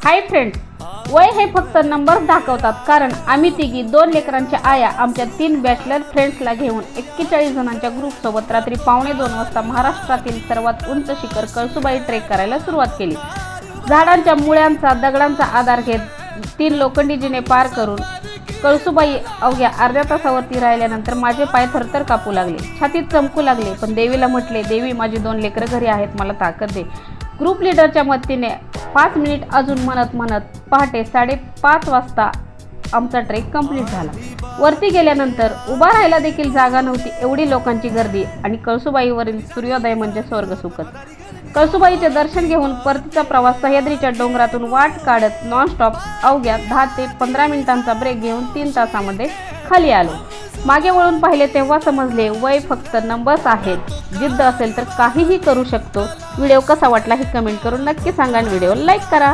Hi friends, वय हे फक्त नंबर्स दाखवतात. कारण आम्ही तिघी 2 लेकरांच्या आया आमच्या 3 बॅचलर फ्रेंड्सला घेऊन 41 जणांच्या ग्रुपसोबत रात्री 1:45 वाजता महाराष्ट्रातील सर्वात उंच शिखर कळसुबाई ट्रेक करायला सुरुवात केली. झाडांच्या मुळ्यांचा दगडांचा आधार घेत 3 लोखंडी जिने पार करून कळसुबाई अवघ्या अर्ध्या तासावरती राहिल्यानंतर माझे पाय थरथर कापू लागले, छातीत चमकू लागले. पण देवीला म्हटले, देवी माझी 2 लेकरं घरी आहेत, मला ताकद दे. ग्रुप लिडरच्या मदतीने 5 मिनिट अजून म्हणत पहाटे 5:30 वाजता आमचा ट्रेक कंप्लीट झाला. वरती गेल्यानंतर उभा राहायला देखील जागा नव्हती, एवढी लोकांची गर्दी. आणि कळसुबाईवरील सूर्योदय म्हणजे स्वर्गसुखच. कळसुबाईचे दर्शन घेऊन परतीचा प्रवास सह्याद्रीच्या डोंगरातून वाट काढत नॉनस्टॉप अवघ्या 10 ते 15 मिनिटांचा ब्रेक घेऊन 3 तासामध्ये खाली आलो. मागे वळून पाहिले तेव्हा समजले, वय फक्त नंबर्स आहेत. जिद्द असेल तर काहीही करू शकतो. व्हिडिओ कसा वाटला हे कमेंट करून नक्की सांगा आणि व्हिडिओ लाईक करा.